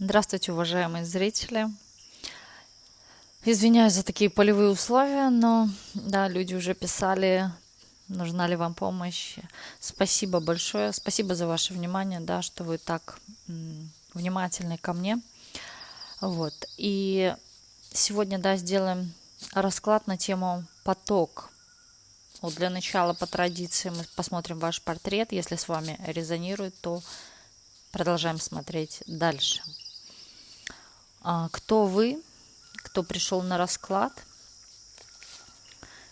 Здравствуйте, уважаемые зрители. Извиняюсь за такие полевые условия, но да, люди уже писали, нужна ли вам помощь. Спасибо большое, спасибо за ваше внимание, да, что вы так внимательны ко мне. Вот. И сегодня, да, сделаем расклад на тему поток. Вот для начала по традиции мы посмотрим ваш портрет. Если с вами резонирует, то продолжаем смотреть дальше. Кто вы? Кто пришел на расклад?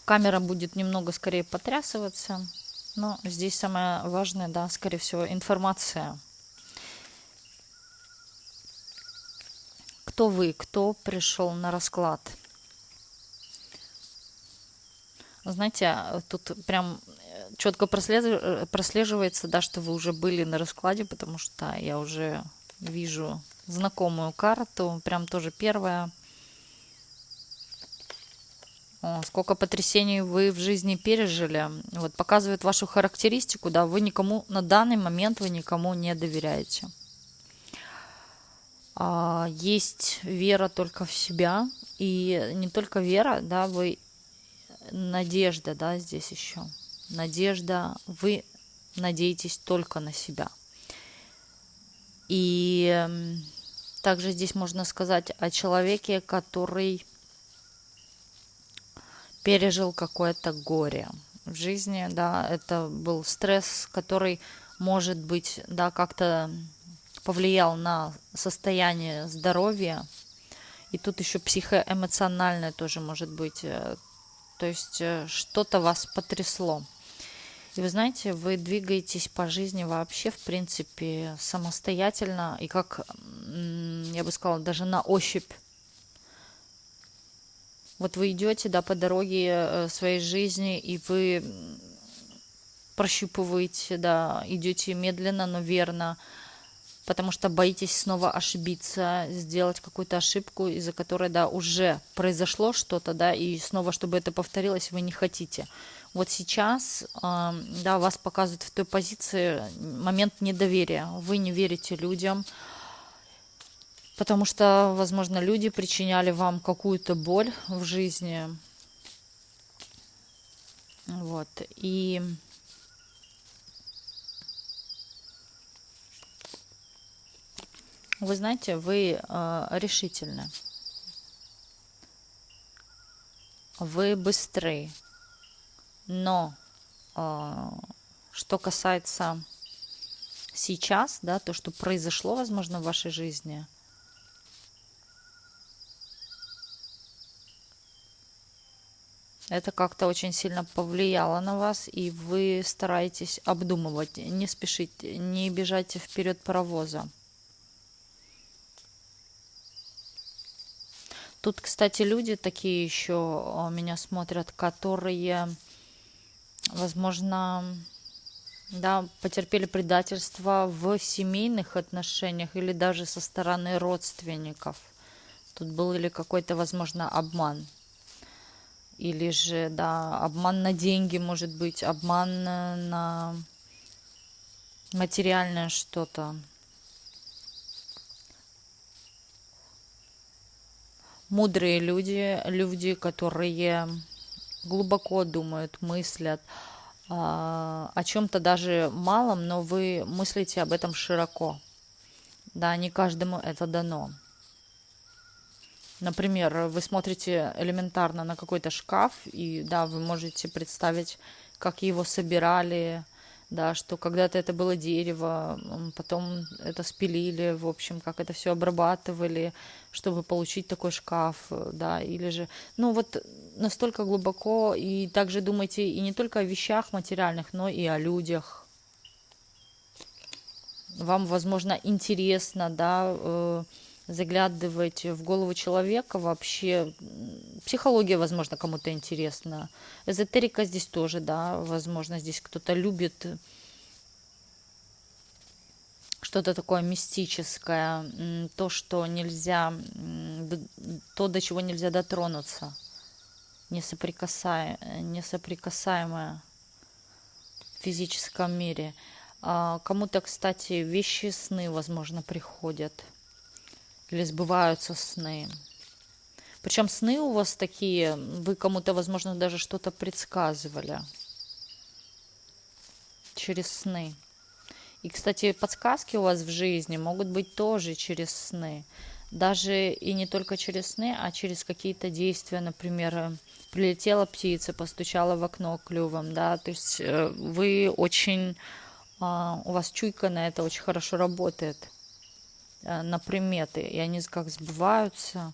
Камера будет немного скорее потрясываться, но здесь самое важное, да, скорее всего, информация. Кто вы? Кто пришел на расклад? Знаете, тут прям четко прослеживается, да, что вы уже были на раскладе, потому что я уже вижу знакомую карту, прям тоже первая. Сколько потрясений вы в жизни пережили. Вот показывает вашу характеристику, да, вы никому на данный момент вы никому не доверяете. Есть вера только в себя, и не только вера, да, вы надежда, да, здесь еще. Надежда, вы надеетесь только на себя. И также здесь можно сказать о человеке, который пережил какое-то горе в жизни, да, это был стресс, который, может быть, да, как-то повлиял на состояние здоровья, и тут еще психоэмоциональное тоже может быть, то есть что-то вас потрясло. И вы знаете, вы двигаетесь по жизни вообще, в принципе, самостоятельно, и как, я бы сказала, даже на ощупь. Вот вы идете, да, по дороге своей жизни, и вы прощупываете, да, идете медленно, но верно, потому что боитесь снова ошибиться, сделать какую-то ошибку, из-за которой, да, уже произошло что-то, да, и снова, чтобы это повторилось, вы не хотите. Вот сейчас, да, вас показывают в той позиции момент недоверия. Вы не верите людям, потому что, возможно, люди причиняли вам какую-то боль в жизни. Вот. И вы знаете, вы решительны, вы быстры, но что касается сейчас, да, то, что произошло, возможно, в вашей жизни, это как-то очень сильно повлияло на вас, и вы стараетесь обдумывать, не спешить, не бежать вперед паровоза. Тут, кстати, люди такие еще меня смотрят, которые, возможно, да, потерпели предательство в семейных отношениях или даже со стороны родственников. Тут был или какой-то, возможно, обман. Или же, да, обман на деньги, может быть, обман на материальное что-то. Мудрые люди, люди, которые глубоко думают, мыслят о чем-то даже малом, но вы мыслите об этом широко. Да, не каждому это дано. Например, вы смотрите элементарно на какой-то шкаф, и да, вы можете представить, как его собирали, да, что когда-то это было дерево, потом это спилили, в общем, как это все обрабатывали, чтобы получить такой шкаф, да, или же, ну вот настолько глубоко, и также думайте и не только о вещах материальных, но и о людях. Вам, возможно, интересно, да, заглядывать в голову человека вообще. Психология, возможно, кому-то интересна. Эзотерика здесь тоже, да, возможно, здесь кто-то любит что-то такое мистическое, то, что нельзя, то, до чего нельзя дотронуться, несоприкасаемое в физическом мире. Кому-то, кстати, вещи сны, возможно, приходят. или сбываются сны. Причем сны у вас такие, вы кому-то, возможно, даже что-то предсказывали через сны. И, кстати, подсказки у вас в жизни могут быть тоже через сны. Даже и не только через сны, а через какие-то действия, например, прилетела птица, постучала в окно клювом, да, то есть вы очень, у вас чуйка на это очень хорошо работает, на приметы, и они как сбываются.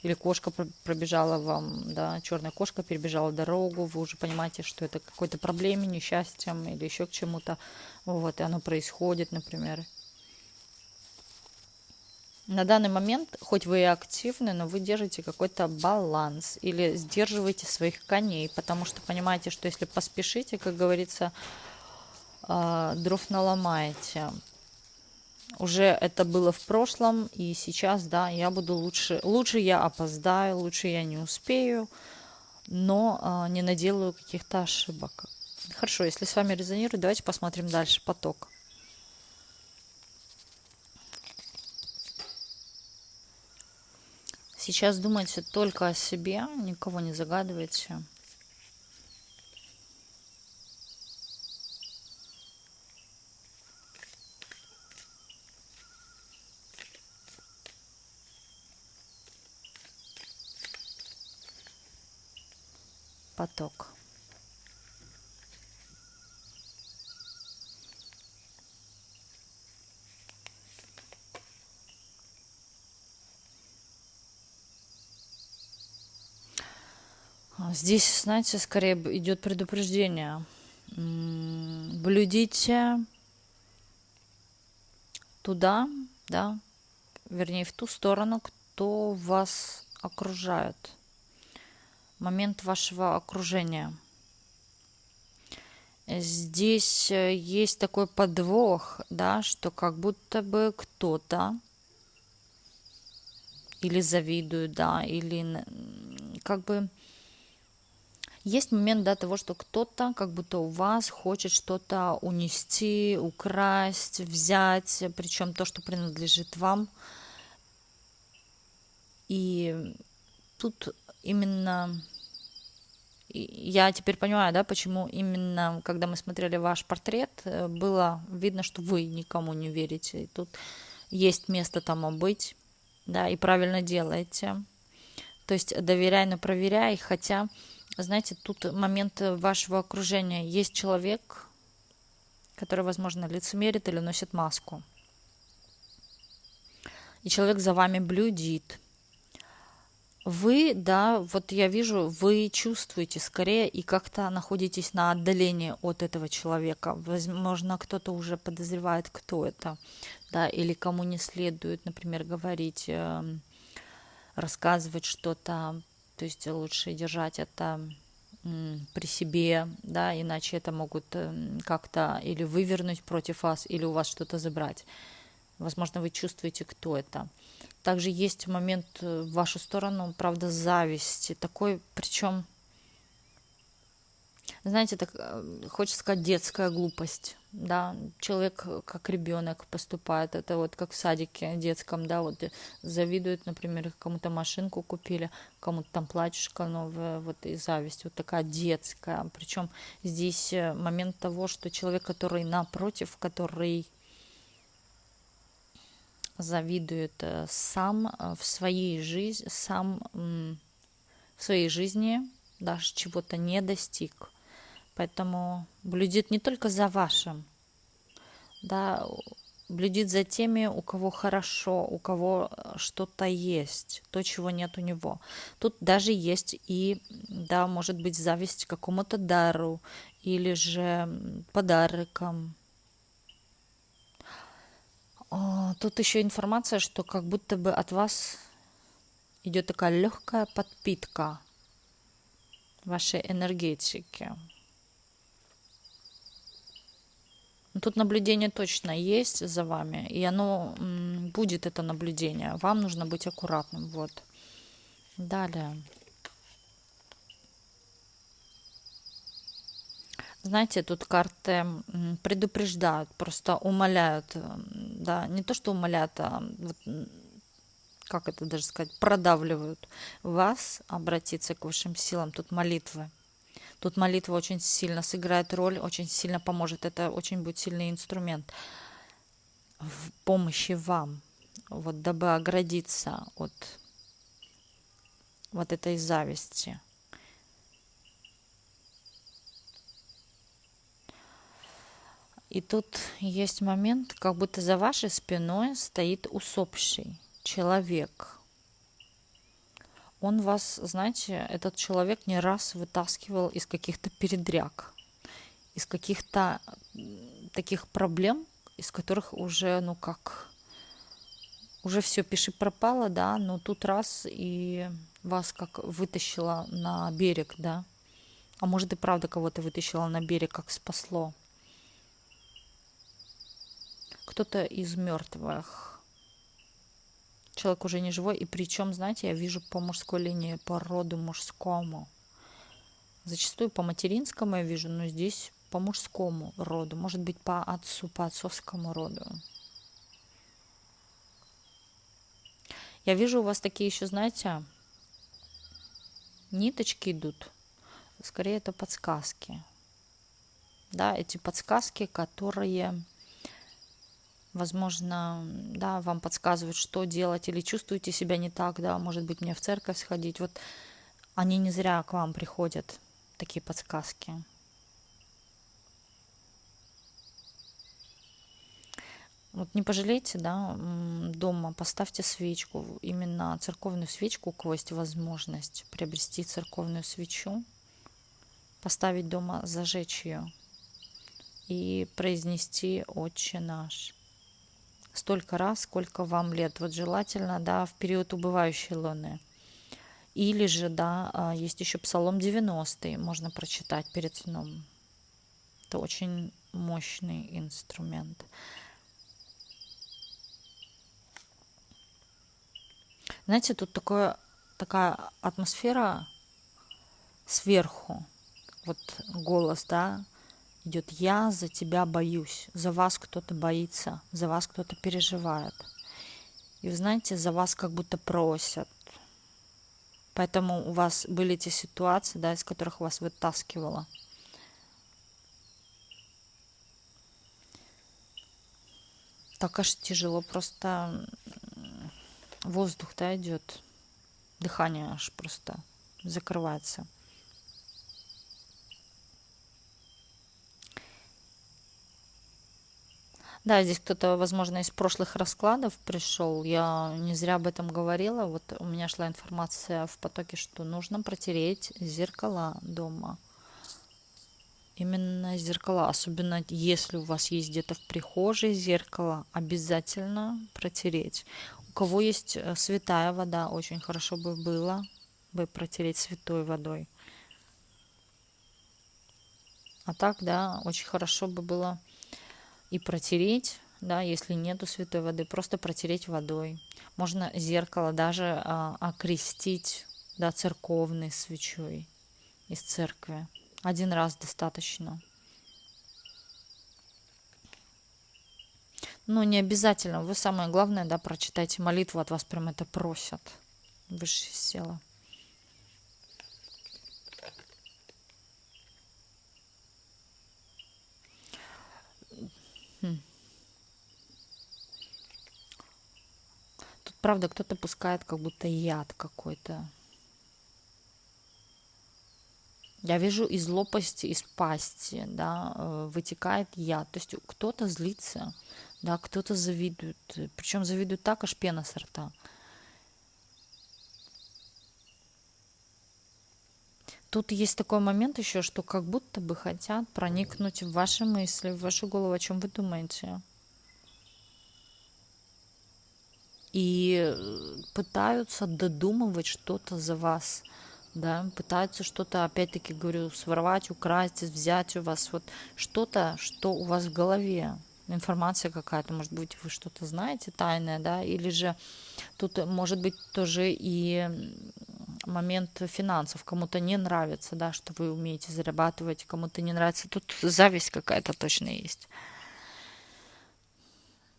Или кошка пробежала вам, да, черная кошка перебежала дорогу, вы уже понимаете, что это к какой-то проблеме, несчастьем или еще к чему-то, вот, и оно происходит, например. На данный момент, хоть вы и активны, но вы держите какой-то баланс или сдерживаете своих коней, потому что понимаете, что если поспешите, как говорится, дров наломаете. Уже это было в прошлом, и сейчас, да, я буду лучше я опоздаю, лучше я не успею, но не наделаю каких-то ошибок. Хорошо, если с вами резонирует, давайте посмотрим дальше поток. Сейчас думайте только о себе, никого не загадывайте. Поток. Здесь, знаете, скорее идет предупреждение. Блюдите туда, да, вернее, в ту сторону, кто вас окружает. Момент вашего окружения. Здесь есть такой подвох, да, что как будто бы кто-то или завидует, да, или как бы есть момент, да, того, что кто-то как будто у вас хочет что-то унести, украсть, взять, причем то, что принадлежит вам. И тут именно я теперь понимаю, да, почему именно, когда мы смотрели ваш портрет, было видно, что вы никому не верите. И тут есть место тому быть, да, и правильно делаете. То есть доверяй, но проверяй, хотя, знаете, тут момент вашего окружения. Есть человек, который, возможно, лицемерит или носит маску. И человек за вами блюдит. Вы, да, вот я вижу, вы чувствуете скорее и как-то находитесь на отдалении от этого человека. Возможно, кто-то уже подозревает, кто это, да, или кому не следует, например, говорить, рассказывать что-то. То есть лучше держать это при себе, да, иначе это могут как-то или вывернуть против вас, или у вас что-то забрать. Возможно, вы чувствуете, кто это. Также есть момент в вашу сторону, правда, зависти. Такой, причем, знаете, так хочется сказать, детская глупость. Да, человек как ребенок поступает, это вот как в садике детском, да, вот завидует, например, кому-то машинку купили, кому-то там платьишко новое, вот и зависть, вот такая детская. Причем здесь момент того, что человек, который напротив, который завидует сам в своей жизни, сам в своей жизни даже чего-то не достиг. Поэтому блюдит не только за вашим, да, блюдит за теми, у кого хорошо, у кого что-то есть, то, чего нет у него. Тут даже есть и, да, может быть, зависть к какому-то дару или же подаркам. Тут еще информация, что как будто бы от вас идет такая легкая подпитка вашей энергетики. Тут наблюдение точно есть за вами, и оно будет, это наблюдение. Вам нужно быть аккуратным. Вот. Далее. Знаете, тут карты предупреждают, просто умоляют, да, не то, что умоляют, а вот как это даже сказать, продавливают вас обратиться к высшим силам. Тут молитвы. Тут молитва очень сильно сыграет роль, очень сильно поможет. Это очень будет сильный инструмент в помощи вам, вот дабы оградиться от вот этой зависти. И тут есть момент, как будто за вашей спиной стоит усопший человек. Он вас, знаете, этот человек не раз вытаскивал из каких-то передряг, из каких-то таких проблем, из которых уже, ну как, уже все, пиши пропало, да, но тут раз и вас как вытащило на берег, да. А может и правда кого-то вытащило на берег, как спасло. Кто-то из мертвых. Человек уже не живой. И причем, знаете, я вижу по мужской линии, по роду мужскому. Зачастую по материнскому я вижу, но здесь по мужскому роду. Может быть, по отцу, по отцовскому роду. Я вижу у вас такие еще, знаете, ниточки идут. Скорее, это подсказки. Да, эти подсказки, которые, возможно, да, вам подсказывают, что делать, или чувствуете себя не так, да, может быть, мне в церковь сходить. Вот они не зря к вам приходят, такие подсказки. Вот не пожалейте, да, дома поставьте свечку, именно церковную свечку, у кого есть возможность приобрести церковную свечу, поставить дома, зажечь ее и произнести «Отче наш» столько раз, сколько вам лет. Вот желательно, да, в период убывающей луны. Или же, да, есть еще Псалом 90, можно прочитать перед сном. Это очень мощный инструмент. Знаете, тут такая атмосфера сверху. Вот голос, да, идет: «Я за тебя боюсь». За вас кто-то боится, за вас кто-то переживает. И вы знаете, за вас как будто просят. Поэтому у вас были эти ситуации, да, из которых вас вытаскивало. Так аж тяжело, просто воздух, да, идет. Дыхание аж просто закрывается. Да, здесь кто-то, возможно, из прошлых раскладов пришел. Я не зря об этом говорила. Вот у меня шла информация в потоке, что нужно протереть зеркала дома. Именно зеркала. Особенно если у вас есть где-то в прихожей зеркало, обязательно протереть. У кого есть святая вода, очень хорошо бы было бы протереть святой водой. А так, да, очень хорошо бы было и протереть, да, если нету святой воды, просто протереть водой. Можно зеркало даже окрестить, да, церковной свечой из церкви. Один раз достаточно. Но не обязательно. Вы самое главное, да, прочитайте молитву, от вас прям это просят. Высшие силы. Тут, правда, кто-то пускает как будто яд какой-то. Я вижу из лопасти, из пасти, да, вытекает яд. То есть кто-то злится, да, кто-то завидует. Причем завидует так, аж пена со рта. Тут есть такой момент еще, что как будто бы хотят проникнуть в ваши мысли, в вашу голову, о чем вы думаете. И пытаются додумывать что-то за вас, да, пытаются что-то, опять-таки говорю, своровать, украсть, взять у вас, вот что-то, что у вас в голове, информация какая-то, может быть, вы что-то знаете тайное, да, или же тут может быть тоже и момент финансов, кому-то не нравится, да, что вы умеете зарабатывать, кому-то не нравится, тут зависть какая-то точно есть.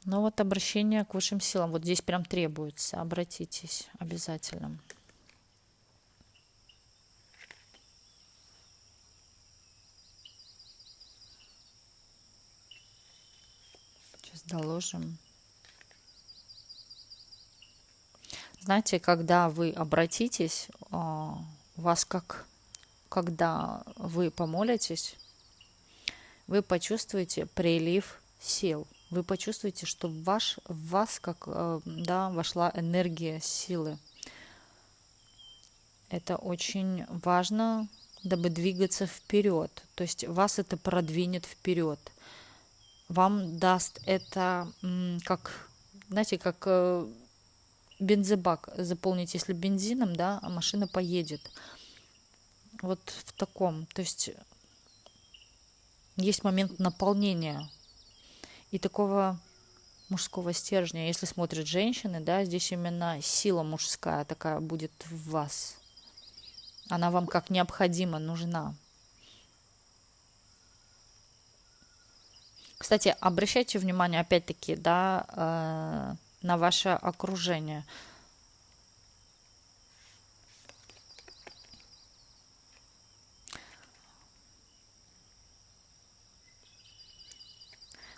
Но вот обращение к высшим силам, вот здесь прям требуется, обратитесь обязательно. Сейчас доложим. Знаете, когда вы обратитесь, у вас когда вы помолитесь, вы почувствуете прилив сил. Вы почувствуете, что в вас да, вошла энергия силы. Это очень важно, дабы двигаться вперед. То есть вас это продвинет вперед. Вам даст это, как, знаете, как бензобак заполнить, если бензином, да, а машина поедет. Вот в таком. То есть момент наполнения и такого мужского стержня. Если смотрят женщины, да, здесь именно сила мужская такая будет в вас. Она вам как необходимо нужна. Кстати, обращайте внимание, опять-таки, да, на ваше окружение.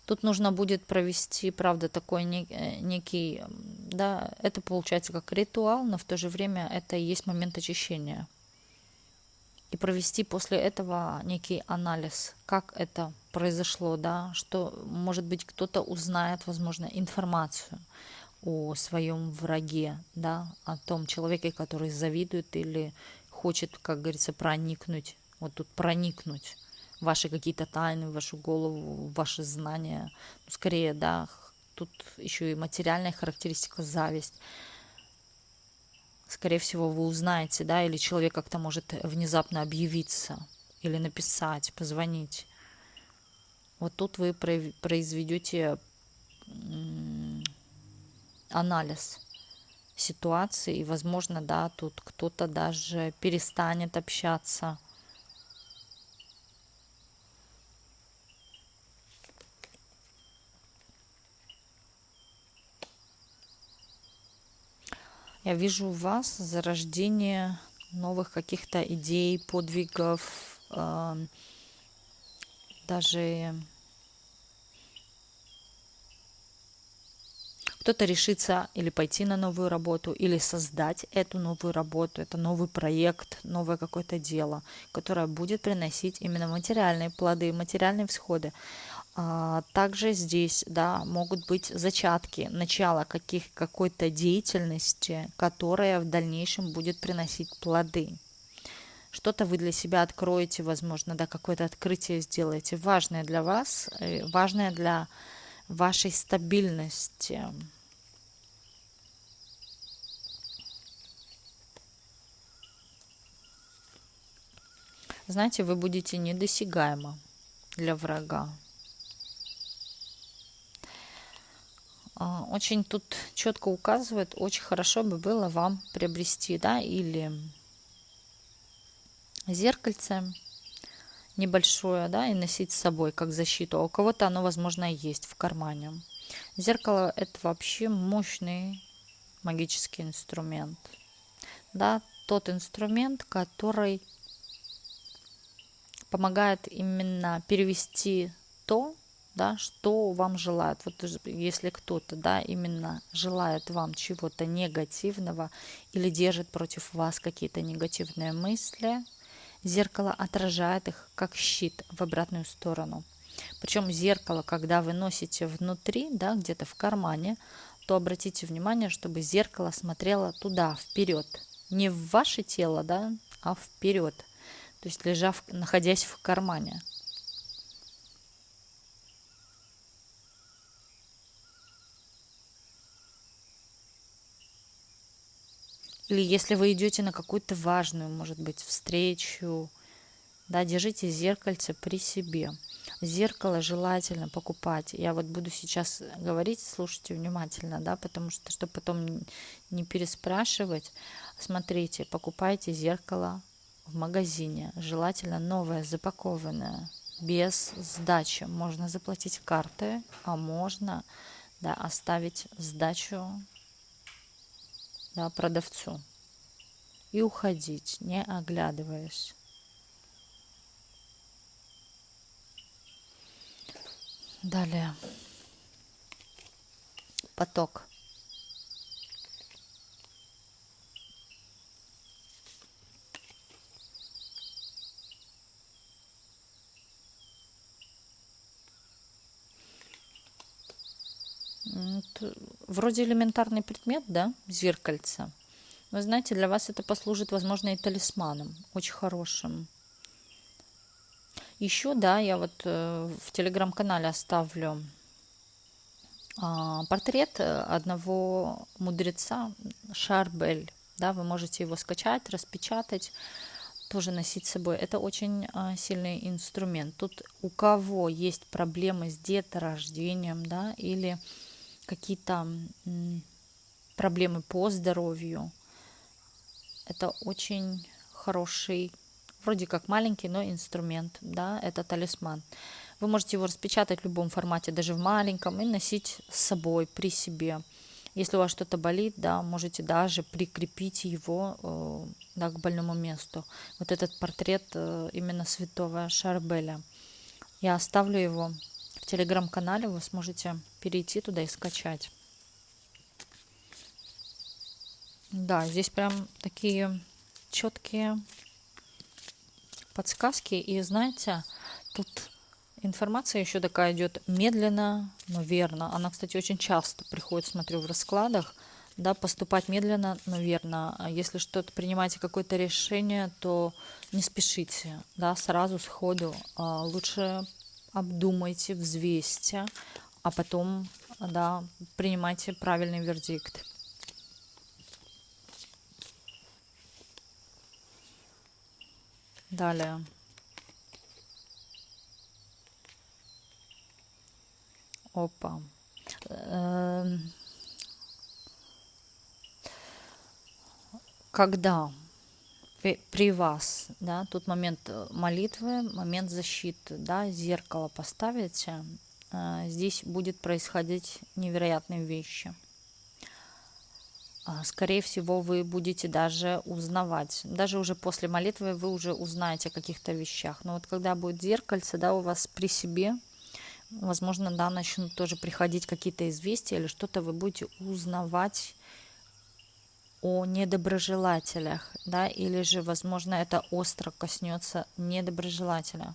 Тут нужно будет провести, правда, такой некий, да, это получается как ритуал, но в то же время это и есть момент очищения. И провести после этого некий анализ, как это произошло, да, что, может быть, кто-то узнает, возможно, информацию о своем враге, да, о том человеке, который завидует или хочет, как говорится, проникнуть, вот тут проникнуть в ваши какие-то тайны, в вашу голову, в ваши знания. Ну, скорее, да, тут еще и материальная характеристика, зависть. Скорее всего, вы узнаете, да, или человек как-то может внезапно объявиться, или написать, позвонить. Вот тут вы произведете анализ ситуации, и, возможно, да, тут кто-то даже перестанет общаться. Я вижу у вас зарождение новых каких-то идей, подвигов, даже кто-то решится или пойти на новую работу, или создать эту новую работу. Это новый проект, новое какое-то дело, которое будет приносить именно материальные плоды, материальные всходы. Также здесь, да, могут быть зачатки, начало какой-то деятельности, которая в дальнейшем будет приносить плоды. Что-то вы для себя откроете, возможно, да, какое-то открытие сделаете, важное для вас, важное для вашей стабильности. Знаете, вы будете недосягаемы для врага. Очень тут четко указывает, очень хорошо бы было вам приобрести, да, или зеркальце небольшое, да, и носить с собой как защиту. А у кого-то оно, возможно, и есть в кармане. Зеркало – это вообще мощный магический инструмент. Да, тот инструмент, который помогает именно перевести то, да, что вам желают. Вот если кто-то, да, именно желает вам чего-то негативного или держит против вас какие-то негативные мысли, зеркало отражает их как щит в обратную сторону. Причем зеркало, когда вы носите внутри, да, где-то в кармане, то обратите внимание, чтобы зеркало смотрело туда, вперед. Не в ваше тело, да, а вперед. То есть находясь в кармане. Или если вы идете на какую-то важную, может быть, встречу, да, держите зеркальце при себе. Зеркало желательно покупать. Я вот буду сейчас говорить, слушайте внимательно, да, потому что, чтобы потом не переспрашивать, смотрите, покупайте зеркало в магазине, желательно новое, запакованное, без сдачи. Можно заплатить картой, а можно да, оставить сдачу, да, продавцу и уходить, не оглядываясь. Далее. Поток. Вроде элементарный предмет, да, зеркальце. Вы знаете, для вас это послужит, возможно, и талисманом, очень хорошим. Еще, да, я вот в телеграм-канале оставлю портрет одного мудреца Шарбель. Да, вы можете его скачать, распечатать, тоже носить с собой. Это очень сильный инструмент. Тут у кого есть проблемы с деторождением, да, или какие-то проблемы по здоровью, это очень хороший, вроде как маленький, но инструмент, да, это талисман. Вы можете его распечатать в любом формате, даже в маленьком, и носить с собой, при себе. Если у вас что-то болит, да, можете даже прикрепить его да, к больному месту. Вот этот портрет именно святого Шарбеля. Я оставлю его в телеграм-канале, вы сможете перейти туда и скачать. Да, здесь прям такие четкие подсказки. И знаете, тут информация еще такая идет медленно, но верно. Она, кстати, очень часто приходит, смотрю, в раскладах. Да, поступать медленно, но верно. Если что-то принимаете какое-то решение, то не спешите, да, сразу сходу. Лучше обдумайте, взвесьте, а потом, да, принимайте правильный вердикт. Далее. Опа. Когда при вас, да, тут момент молитвы, момент защиты, да, зеркало поставите, здесь будет происходить невероятные вещи. Скорее всего, вы будете даже узнавать. Даже уже после молитвы вы уже узнаете о каких-то вещах. Но вот когда будет зеркальце, да, у вас при себе, возможно, да, начнут тоже приходить какие-то известия или что-то вы будете узнавать о недоброжелателях, да, или же, возможно, это остро коснется недоброжелателя.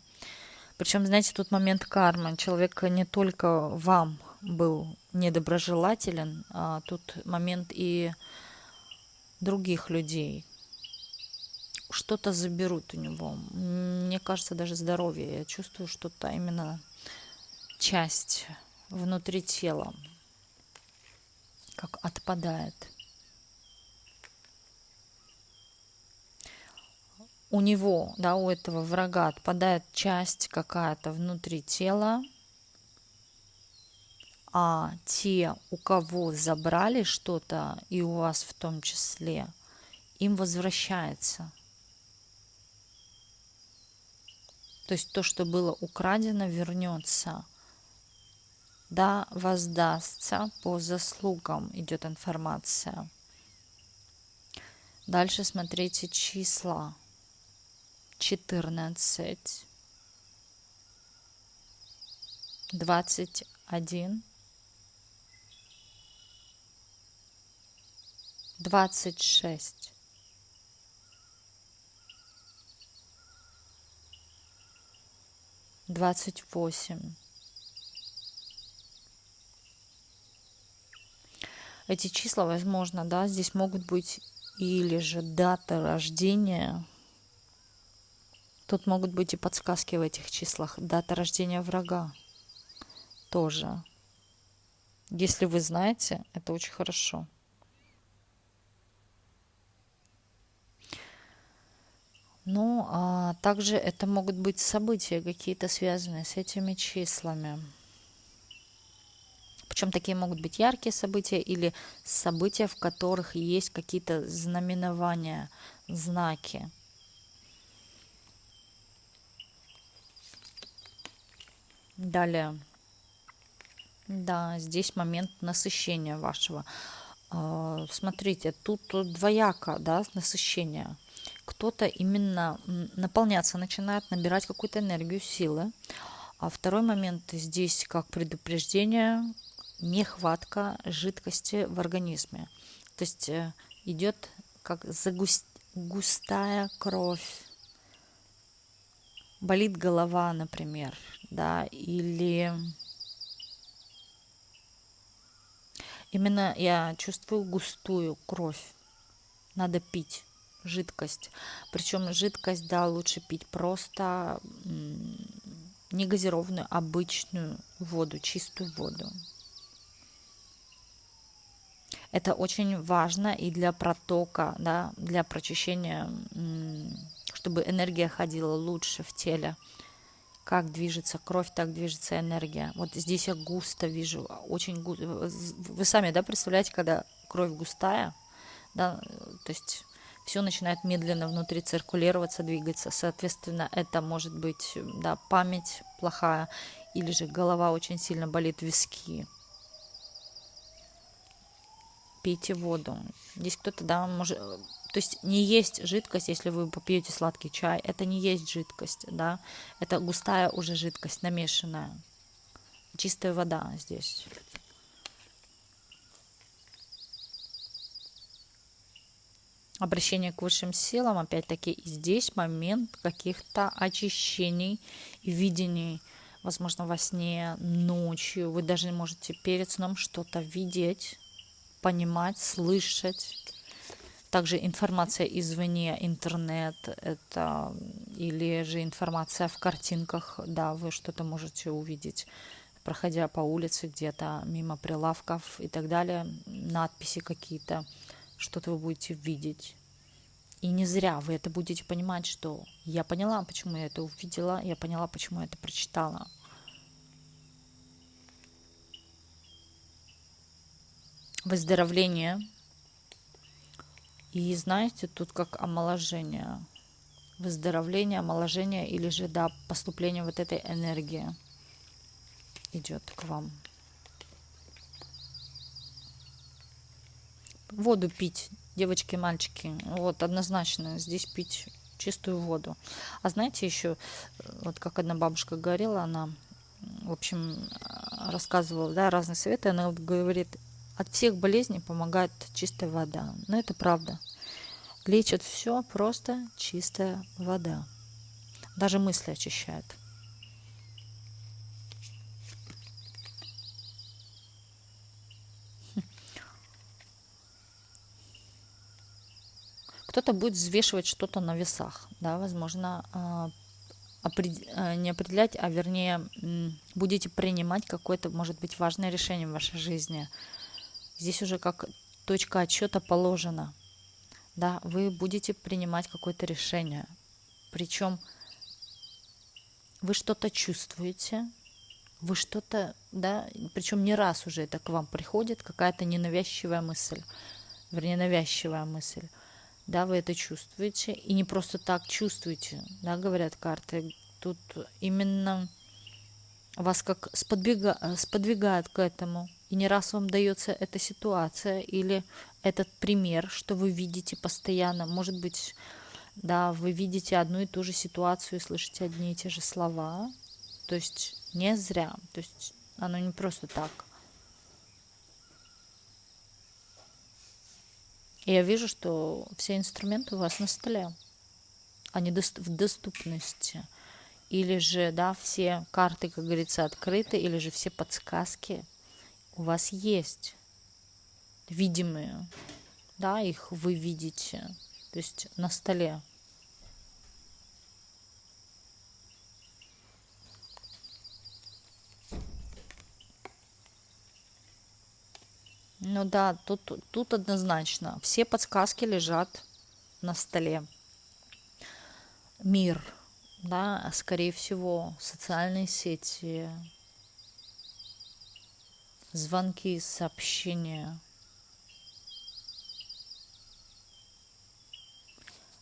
Причем, знаете, тут момент кармы. Человек не только вам был недоброжелателен, а тут момент и других людей. Что-то заберут у него. Мне кажется, даже здоровье. Я чувствую что-то именно часть внутри тела, как отпадает. У него, да, у этого врага отпадает часть какая-то внутри тела, а те, у кого забрали что-то, и у вас в том числе, им возвращается. То есть то, что было украдено, вернется. Да, воздастся по заслугам, идет информация. Дальше смотрите числа. 14, 21, 26. 28. Эти числа, возможно, да, здесь могут быть или же дата рождения. Тут могут быть и подсказки в этих числах. Дата рождения врага тоже. Если вы знаете, это очень хорошо. Ну, а также это могут быть события какие-то, связанные с этими числами. Причем такие могут быть яркие события или события, в которых есть какие-то знаменования, знаки. Далее. Да, здесь момент насыщения вашего. Смотрите, тут двояко, да, насыщение. Кто-то именно наполняться начинает, набирать какую-то энергию, силы. А второй момент здесь как предупреждение, нехватка жидкости в организме. То есть идет как густая кровь, болит голова, например, да, или именно я чувствую густую кровь. Надо пить жидкость. Причем жидкость, да, лучше пить просто не газированную, обычную воду, чистую воду. Это очень важно и для протока, да, для прочищения, чтобы энергия ходила лучше в теле. Как движется кровь, так движется энергия. Вот здесь я густо вижу, очень густо. Вы сами, да, представляете, когда кровь густая, да, то есть все начинает медленно внутри циркулироваться, двигаться. Соответственно, это может быть, да, память плохая, или же голова очень сильно болит, виски. Пейте воду. Здесь кто-то, да, может... То есть не есть жидкость, если вы попьете сладкий чай, это не есть жидкость, да, это густая уже жидкость, намешанная. Чистая вода здесь. Обращение к высшим силам, опять-таки, и здесь момент каких-то очищений и видений, возможно, во сне, ночью. Вы даже можете перед сном что-то видеть, понимать, слышать. Также информация извне, интернет, это или же информация в картинках, да, вы что-то можете увидеть, проходя по улице где-то, мимо прилавков и так далее, надписи какие-то, что-то вы будете видеть. И не зря вы это будете понимать, что я поняла, почему я это увидела, я поняла, почему я это прочитала. Выздоровление. И знаете, тут как омоложение. Выздоровление, омоложение или же, да, поступление вот этой энергии идет к вам. Воду пить, девочки, мальчики, вот однозначно здесь пить чистую воду. А знаете еще, вот как одна бабушка говорила, она, в общем, рассказывала, да, разные советы, она вот говорит, от всех болезней помогает чистая вода. Но это правда. Лечит все просто чистая вода. Даже мысли очищает. Кто-то будет взвешивать что-то на весах, да, возможно, не определять, а вернее будете принимать какое-то, может быть, важное решение в вашей жизни. Здесь уже как точка отсчета положена, да, вы будете принимать какое-то решение, причем вы что-то чувствуете, вы что-то, да, причем не раз уже это к вам приходит, какая-то ненавязчивая мысль, вернее, навязчивая мысль, да, вы это чувствуете, и не просто так чувствуете, да, говорят карты, тут именно вас как сподвигают к этому, и не раз вам дается эта ситуация или этот пример, что вы видите постоянно, может быть, да, вы видите одну и ту же ситуацию и слышите одни и те же слова, то есть не зря, то есть оно не просто так. И я вижу, что все инструменты у вас на столе, они в доступности. Или же, да, все карты, как говорится, открыты, или же все подсказки у вас есть, видимые, да, их вы видите, то есть на столе. Ну да, тут однозначно. Все подсказки лежат на столе. Мир, да, скорее всего, социальные сети, звонки, сообщения.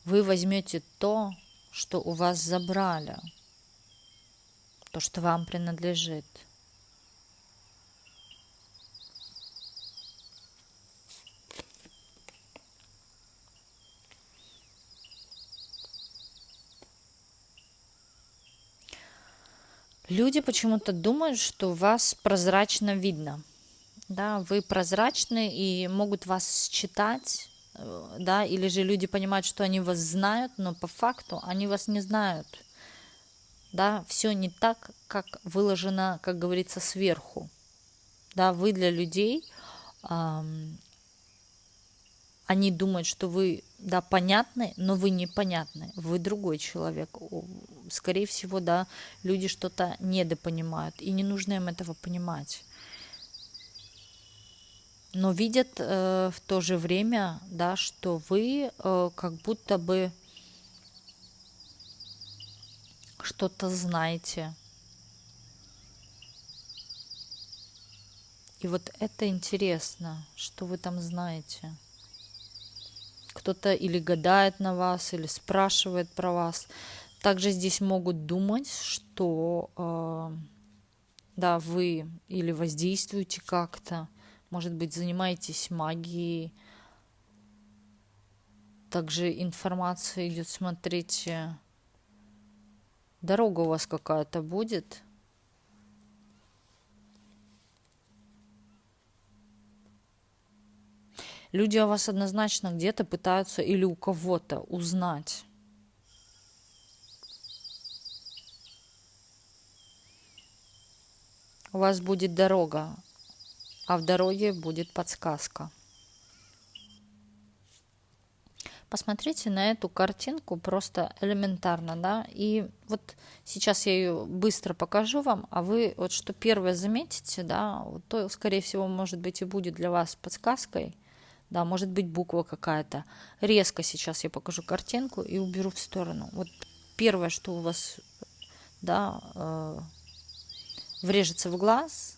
Вы возьмете то, что у вас забрали, то, что вам принадлежит. Люди почему-то думают, что вас прозрачно видно. Да, вы прозрачны и могут вас считать, да, или же люди понимают, что они вас знают, но по факту они вас не знают. Да, все не так, как выложено, как говорится, сверху. Да, вы для людей, они думают, что вы, да, понятны, но вы непонятны, вы другой человек. Скорее всего, да, люди что-то недопонимают, и не нужно им этого понимать. Но видят в то же время, да, что вы как будто бы что-то знаете. И вот это интересно, что вы там знаете. Кто-то или гадает на вас, или спрашивает про вас. Также здесь могут думать, что да, вы или воздействуете как-то, может быть, занимаетесь магией. Также информация идет, смотрите, дорога у вас какая-то будет. Люди о вас однозначно где-то пытаются или у кого-то узнать. У вас будет дорога, а в дороге будет подсказка. Посмотрите на эту картинку просто элементарно, да, и вот сейчас я ее быстро покажу вам, а вы вот что первое заметите, да, вот то, скорее всего, может быть и будет для вас подсказкой, да, может быть буква какая-то. Резко сейчас я покажу картинку и уберу в сторону. Вот первое, что у вас, да, врежется в глаз.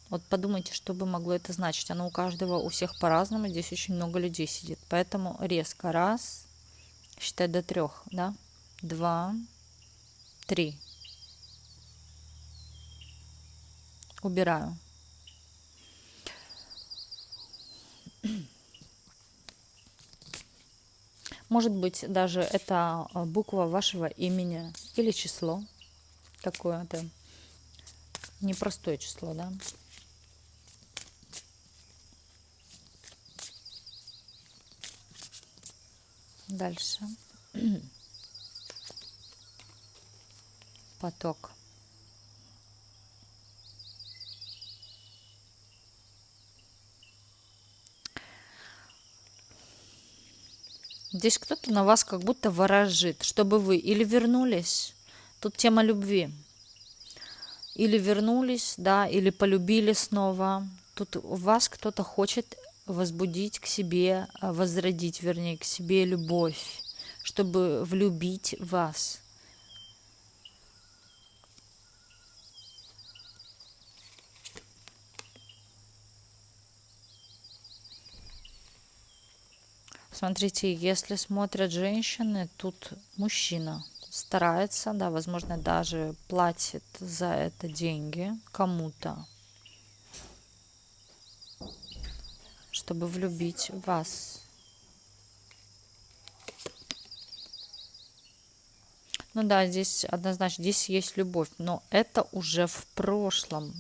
Вот подумайте, что бы могло это значить. Оно у каждого, у всех по-разному. Здесь очень много людей сидит. Поэтому резко. Раз. Считай до 3. Да? 2. 3. Убираю. Может быть, даже это буква вашего имени или число. Такое-то непростое число, да? Дальше. Поток. Здесь кто-то на вас как будто ворожит, чтобы вы или вернулись, тут тема любви, или вернулись, да, или полюбили снова. Тут вас кто-то хочет возбудить к себе, возродить, вернее, к себе любовь, чтобы влюбить вас. Смотрите, если смотрят женщины, тут мужчина старается, да, возможно, даже платит за это деньги кому-то, чтобы влюбить вас. Ну да, здесь однозначно, здесь есть любовь, но это уже в прошлом.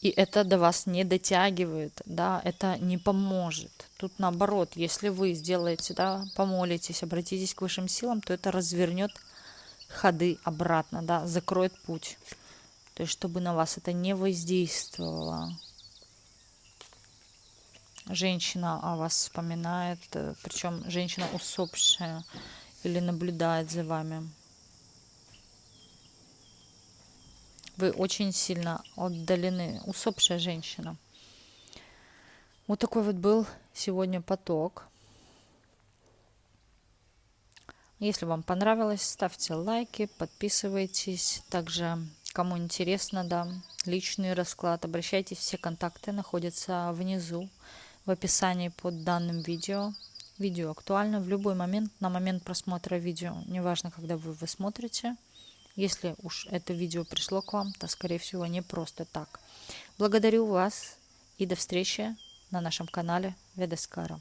И это до вас не дотягивает, да, это не поможет. Тут наоборот, если вы сделаете, да, помолитесь, обратитесь к высшим силам, то это развернет ходы обратно, да, закроет путь. То есть, чтобы на вас это не воздействовало. Женщина о вас вспоминает, причем женщина усопшая или наблюдает за вами. Вы очень сильно отдалены, усопшая женщина. Вот такой вот был сегодня поток. Если вам понравилось, ставьте лайки, подписывайтесь. Также, кому интересно, да, личный расклад, обращайтесь. Все контакты находятся внизу в описании под данным видео. Видео актуально в любой момент, на момент просмотра видео. Неважно, когда вы его смотрите. Если уж это видео пришло к вам, то, скорее всего, не просто так. Благодарю вас и до встречи на нашем канале Ведаскара.